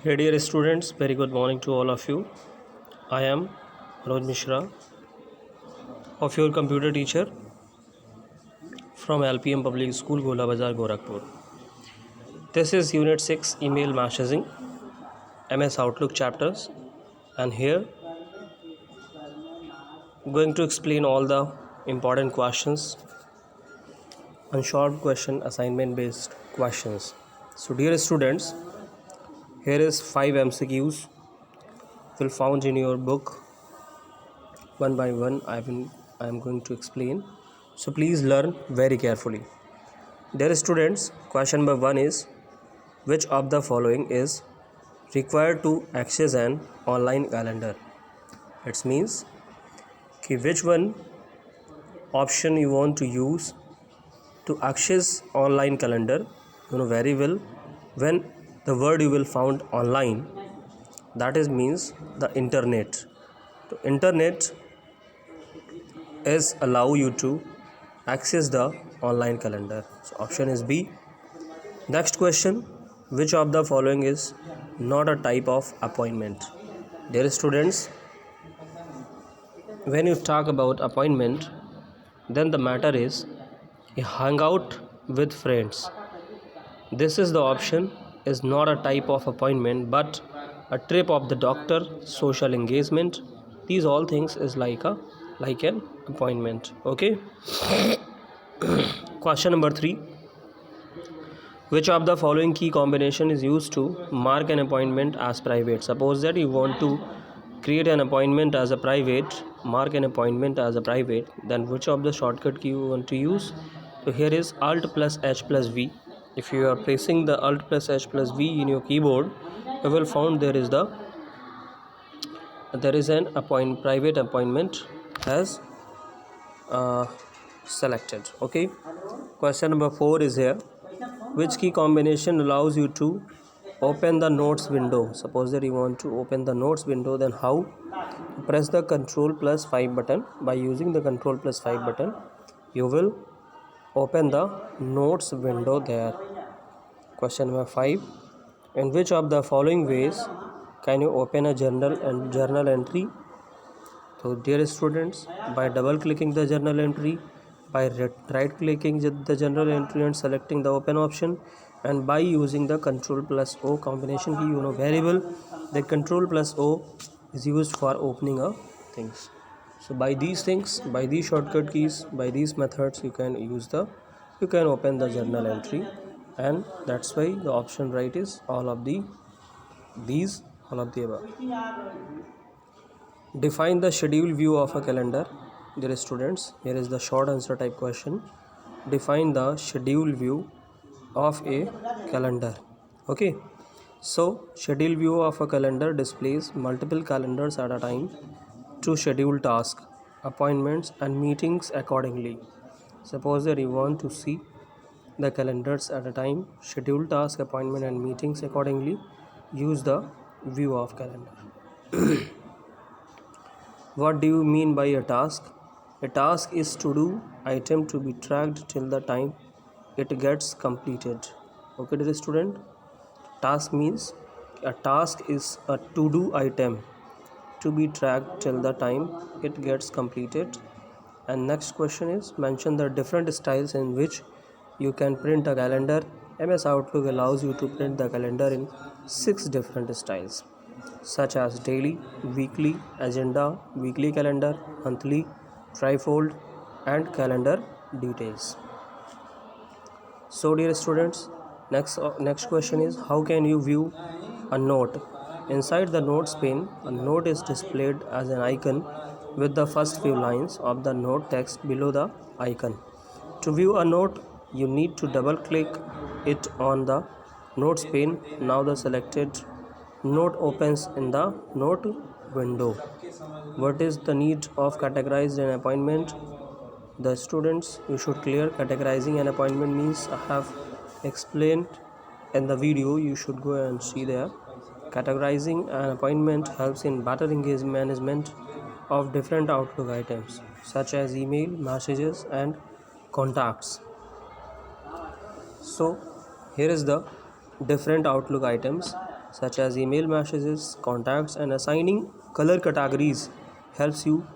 Hey dear students, very good morning to all of you. I am Roj Mishra of your computer teacher from LPM Public School, Gola Bazar, Gorakhpur. This is Unit 6 Email Messaging, MS Outlook chapters, and here I'm going to explain all the important questions and short question assignment based questions. So dear students, here is 5 MCQs will found in your book. One by one I am going to explain. So please learn very carefully. Dear students, question number 1 is which of the following is required to access an online calendar? It means कि which one option you want to use to access online calendar. You know very well when the word you will found online, that is means the internet. So internet is allow you to access the online calendar. So option is B. Next question, which of the following is not a type of appointment? Dear students, when you talk about appointment, then the matter is a hangout with friends. This is the option is not a type of appointment but a trip of the doctor, social engagement. These all things is like an appointment. Okay. Question number 3. Which of the following key combination is used to mark an appointment as private? Suppose that you want to create an appointment as a private, mark an appointment as a private, then which of the shortcut key you want to use? So here is Alt plus H plus V. If you are pressing the Alt plus H plus V in your keyboard, you will find there is an private appointment as selected. Okay. Question number 4 is here. Which key combination allows you to open the notes window? Suppose that you want to open the notes window, then how? Press the Ctrl plus 5 button. By using the Ctrl plus 5 button, you will open the notes window there. Question number 5. In which of the following ways can you open a journal entry? So dear students, by double clicking the journal entry, by right clicking the journal entry and selecting the open option, and by using the Ctrl plus O combination key, you know very well the Ctrl plus O is used for opening a things. So by these things, by these shortcut keys, by these methods, you can open the journal entry, and that's why the option right is all of the above. Define the schedule view of a calendar. Dear students, here is the short answer type question. Define the schedule view of a calendar. Okay, so schedule view of a calendar displays multiple calendars at a time to schedule tasks, appointments and meetings accordingly. Suppose that you want to see the calendars at a time, schedule task, appointment and meetings accordingly, use the view of calendar. What do you mean by a task? A task is to-do item to be tracked till the time it gets completed. Okay, dear student? Task means a task is a to-do item to be tracked till the time it gets completed. And next question is mention the different styles in which you can print a calendar. MS Outlook allows you to print the calendar in 6 different styles, such as daily, weekly, agenda, weekly calendar, monthly, trifold and calendar details. So dear students, next question is how can you view a note? Inside the notes pane, a note is displayed as an icon with the first few lines of the note text below the icon. To view a note, you need to double click it on the notes pane. Now the selected note opens in the note window. What is the need of categorized an appointment? The students, you should clear categorizing an appointment means I have explained in the video. You should go and see there. Categorizing an appointment helps in better engagement management of different Outlook items such as email, messages and contacts. So here is the different Outlook items. such as email messages, contacts, and assigning color categories helps you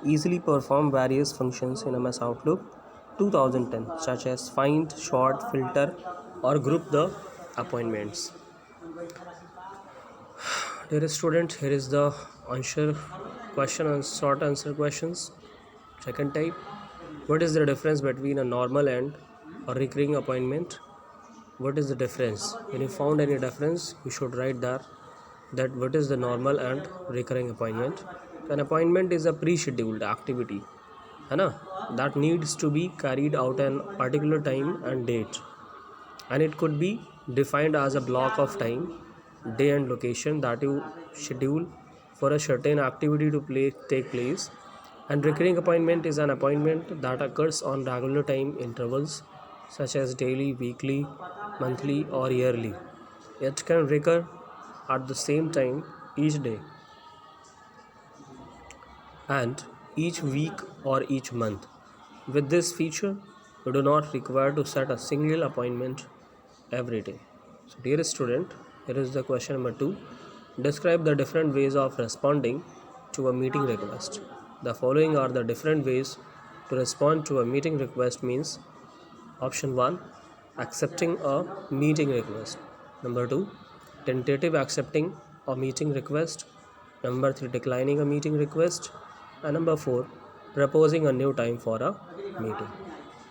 easily perform various functions in MS Outlook 2010, such as find, sort, filter, or group the appointments. Dear students, here is the answer question and short answer questions. Second type, what is the difference between a normal and a recurring appointment? What is the difference? When you found any difference, you should write there that what is the normal and recurring appointment. An appointment is a pre-scheduled activity, है ना, that needs to be carried out at a particular time and date, and it could be defined as a block of time, day and location that you schedule for a certain activity to take place. And recurring appointment is an appointment that occurs on regular time intervals such as daily, weekly, monthly, or yearly. It can recur at the same time each day and each week or each month. With this feature, you do not require to set a single appointment every day. So dear student, here is the question number 2. Describe the different ways of responding to a meeting request. The following are the different ways to respond to a meeting request means: option 1, accepting a meeting request. Number 2, tentative accepting a meeting request. Number 3, declining a meeting request. And number 4, proposing a new time for a meeting.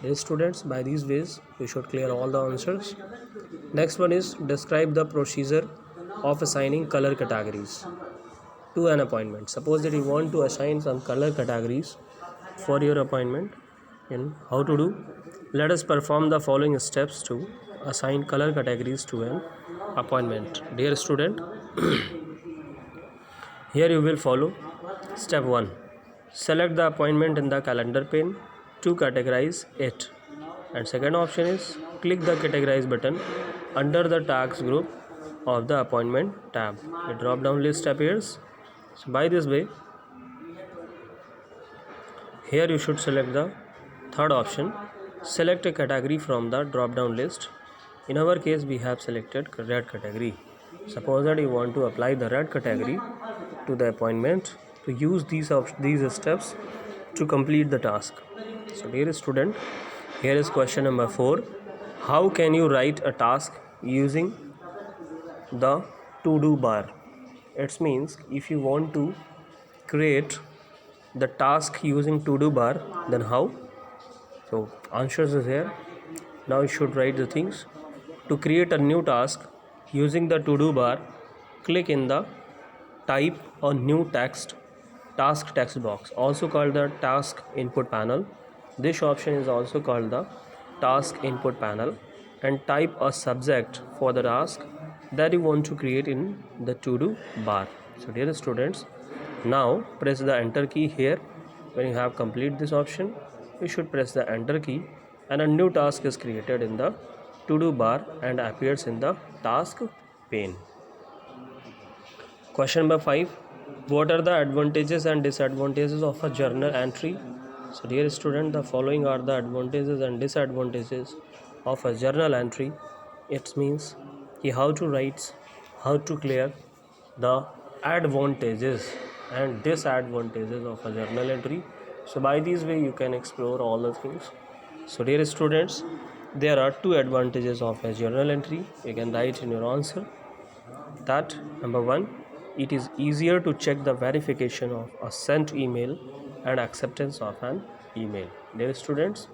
Dear students, by these ways you should clear all the answers. Next one is describe the procedure of assigning color categories to an appointment. Suppose that you want to assign some color categories for your appointment. In how to do? Let us perform the following steps to assign color categories to an appointment. Dear student, here you will follow step 1. Select the appointment in the calendar pane to categorize it. And second option is click the categorize button under the tags group of the appointment tab. A drop down list appears. So by this way, here you should select the third option. Select a category from the drop down list. In our case, we have selected red category. Suppose that you want to apply the red category to the appointment, to use these steps to complete the task. So dear student, here is question number 4. How can you write a task using the to-do bar? It means if you want to create the task using to-do bar, then how? So answers is here. Now you should write the things. To create a new task using the to-do bar, click in the type or new task text box, also called the task input panel. This option is also called the task input panel, and type a subject for the task that you want to create in the to-do bar. So dear students, now press the enter key here. When you have completed this option, you should press the enter key and a new task is created in the to-do bar and appears in the task pane. Question number 5. What are the advantages and disadvantages of a journal entry? So dear student, the following are the advantages and disadvantages of a journal entry. It means how to write, how to clear the advantages and disadvantages of a journal entry. So by this way you can explore all the things. So dear students, there are 2 advantages of a journal entry. You can write in your answer that number 1, it is easier to check the verification of a sent email and acceptance of an email. Dear students,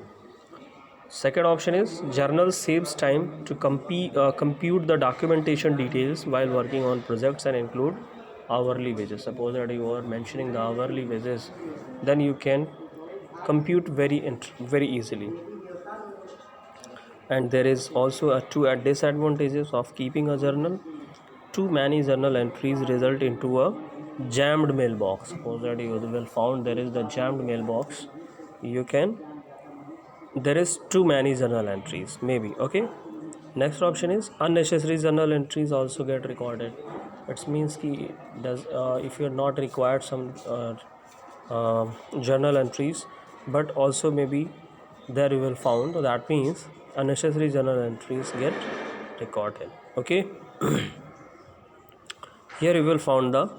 second option is journal saves time to compute the documentation details while working on projects and include hourly wages. Suppose that you are mentioning the hourly wages, then you can compute very easily. And there is also 2 disadvantages of keeping a journal. Too many journal entries result into a jammed mailbox. Suppose that you will found there is the jammed mailbox. There is too many journal entries, maybe. Okay. Next option is unnecessary journal entries also get recorded. It means if you are not required some journal entries, but also maybe there you will found, that means unnecessary journal entries get recorded. Okay. Here you will find the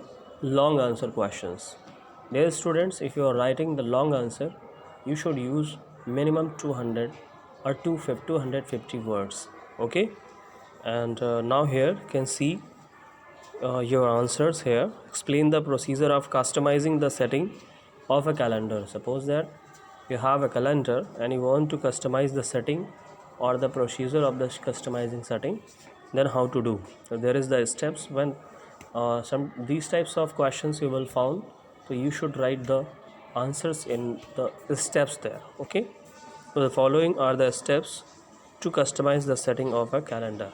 long answer questions. Dear students, if you are writing the long answer, you should use minimum 200 or 250 words. Okay, and now here you can see your answers here. Explain the procedure of customizing the setting of a calendar. Suppose that you have a calendar and you want to customize the setting or the procedure of the customizing setting, then how to do. So there is the steps. When some these types of questions you will found, so you should write the answers in the steps there. Okay, so the following are the steps to customize the setting of a calendar.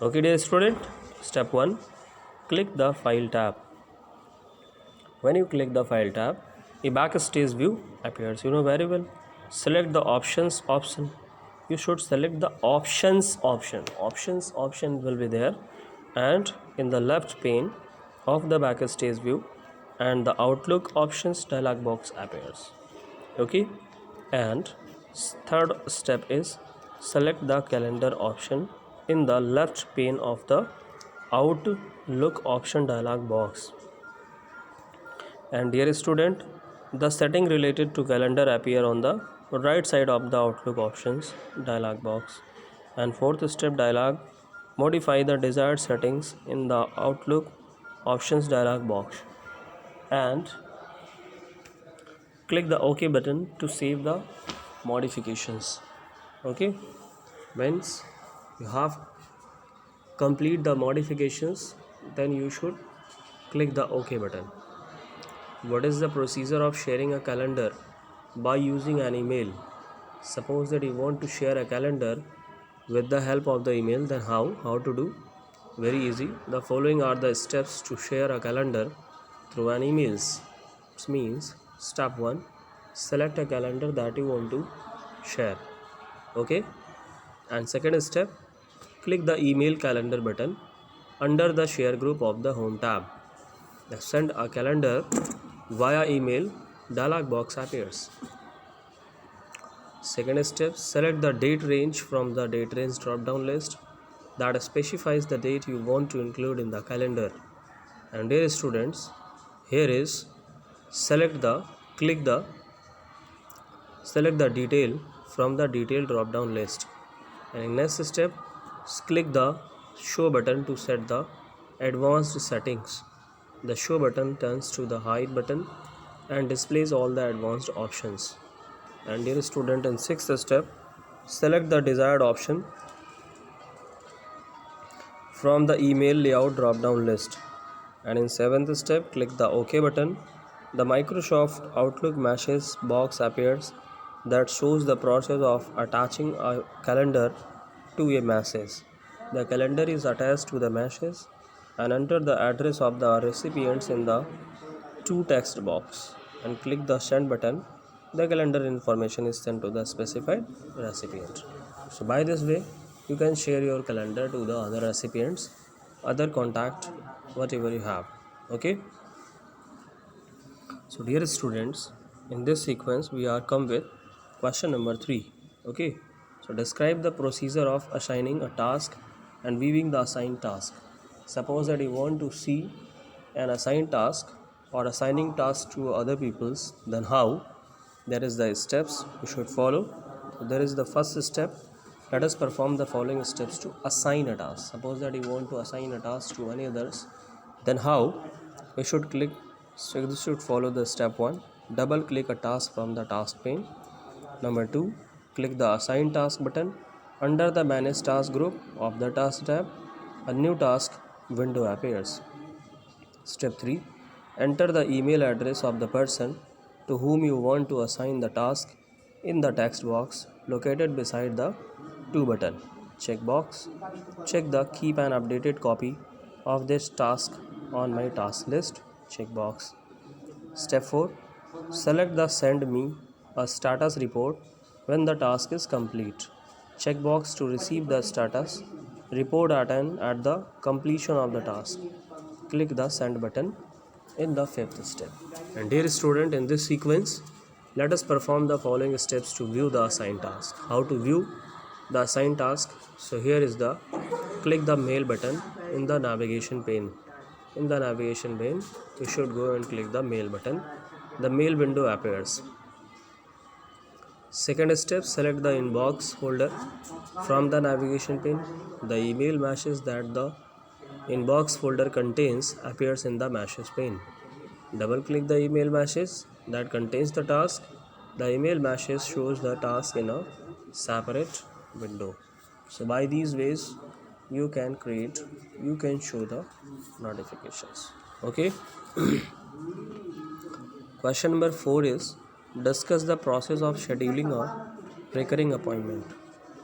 Okay, dear student, step 1, click the file tab. When you click the file tab, a backstage view appears. You know very well. Select the options option. You should select the options option. Options option will be there, and in the left pane of the backstage view, and the Outlook options dialog box appears. Okay, and third step is select the calendar option in the left pane of the Outlook option dialog box. And dear student, the setting related to calendar appear on the right side of the Outlook options dialog box. And fourth step, dialog, modify the desired settings in the Outlook options dialog box, and click the OK button to save the modifications. Okay, once you have complete the modifications, then you should click the OK button. What is the procedure of sharing a calendar by using an email? Suppose that you want to share a calendar with the help of the email, then how to do? Very easy. The following are the steps to share a calendar through an emails. It means step 1, select a calendar that you want to share. Okay, and second step, click the email calendar button under the share group of the home tab. Send a calendar via email dialog box appears. Second step, select the date range from the date range drop down list that specifies the date you want to include in the calendar. And dear students, here is select the detail from the detail drop down list. And in next step, click the show button to set the advanced settings. The show button turns to the hide button and displays all the advanced options. And dear student, in sixth step, select the desired option from the email layout drop down list. And in seventh step, click the OK button. The Microsoft Outlook message box appears that shows the process of attaching a calendar to a message. The calendar is attached to the message, and enter the address of the recipients in the to text box and click the send button. The calendar information is sent to the specified recipient. So by this way you can share your calendar to the other recipients, other contact, whatever you have. Okay, so dear students, in this sequence we are come with question number 3. Okay, so describe the procedure of assigning a task and viewing the assigned task. Suppose that you want to see an assigned task or assigning tasks to other people's, then how? There is the steps you should follow. So there is the first step. Let us perform the following steps to assign a task. Suppose that you want to assign a task to any others, then how? We should click. So you should follow the step 1. Double click a task from the task pane. Number 2, click the assign task button. Under the manage task group of the task tab, a new task window appears. Step 3, enter the email address of the person to whom you want to assign the task in the text box located beside the to button. Checkbox. Check the keep an updated copy of this task on my task list. Checkbox. Step 4, select the send me a status report when the task is complete. Checkbox to receive the status report at the completion of the task. Click the send button in the fifth step. And dear student, in this sequence, let us perform the following steps to view the assigned task. How to view the assigned task? So here is the click the mail button in the navigation pane. in the navigation pane, you should go and click the mail button. The mail window appears. Second step, select the inbox folder from the navigation pane. The email message that the inbox folder contains appears in the message pane. Double click the email message that contains the task. The email message shows the task in a separate window. So by these ways you can show the notifications. Okay. Question number 4 is, discuss the process of scheduling a recurring appointment.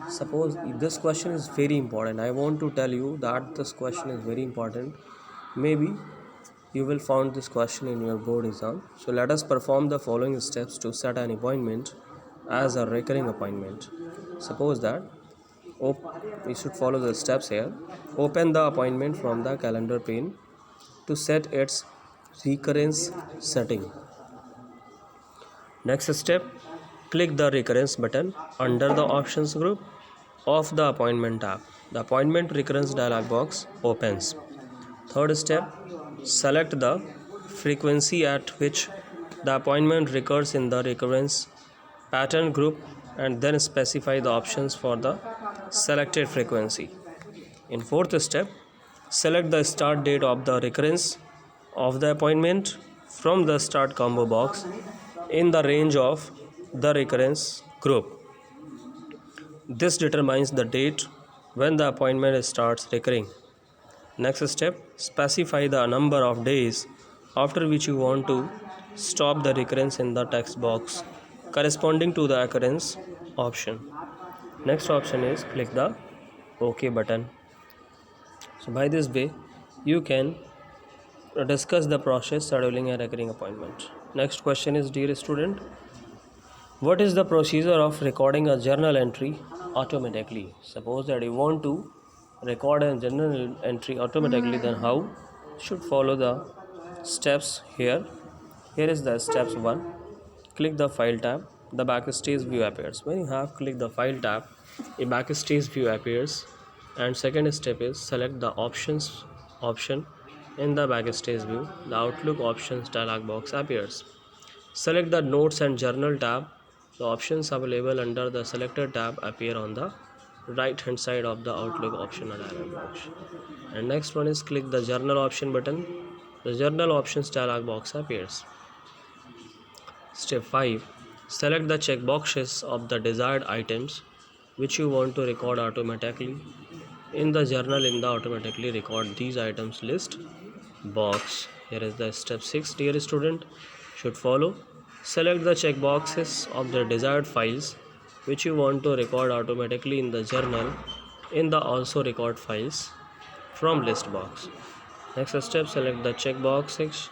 Suppose this question is very important. I want to tell you that this question is very important. Maybe you will find this question in your board exam. So let us perform the following steps to set an appointment as a recurring appointment. Suppose that we should follow the steps here. Open the appointment from the calendar pane to set its recurrence setting. Next step, click the recurrence button under the options group of the appointment tab. The appointment recurrence dialog box opens. Third step, select the frequency at which the appointment recurs in the recurrence pattern group and then specify the options for the selected frequency. In fourth step, select the start date of the recurrence of the appointment from the start combo box in the range of the recurrence group. This determines the date when the appointment starts recurring. Next step, specify the number of days after which you want to stop the recurrence in the text box corresponding to the occurrence option. Next option is click the OK button. So by this way you can discuss the process scheduling a recurring appointment. Next question is, dear student, what is the procedure of recording a journal entry automatically? Suppose that you want to record a journal entry automatically, then how? Should follow the steps here. Here is the steps 1. Click the file tab. The backstage view appears. When you have clicked the file tab, a backstage view appears. And second step is select the options option in the backstage view. The Outlook options dialog box appears. Select the notes and journal tab. The options available under the selected tab appear on the right hand side of the Outlook option dialog box. And next one is click the journal option button. The journal options dialog box appears. Step 5. Select the checkboxes of the desired items which you want to record automatically in the journal in the automatically record these items list box. Here is the step 6, dear student, should follow. Select the checkboxes of the desired files which you want to record automatically in the journal in the also record files from list box. Next step, select the checkboxes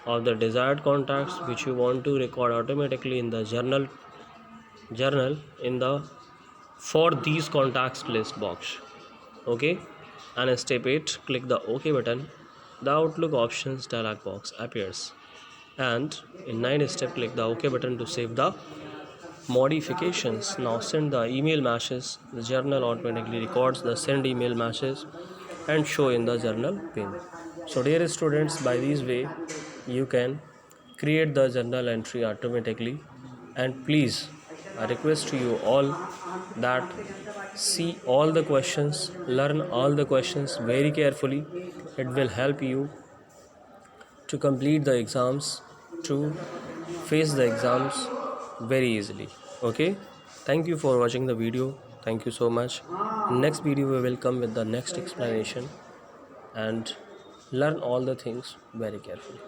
of the desired contacts which you want to record automatically in the journal in the for these contacts list box. Okay, and step 8, click the OK button. The Outlook options dialog box appears. And in 9th step, click the OK button to save the modifications. Now send the email message. The journal automatically records the send email message and show in the journal pane. So dear students, by this way you can create the journal entry automatically. And please, I request to you all that see all the questions, learn all the questions very carefully. It will help you to complete the exams, to face the exams very easily. Okay, thank you for watching the video. Thank you so much. Next video we will come with the next explanation and learn all the things very carefully.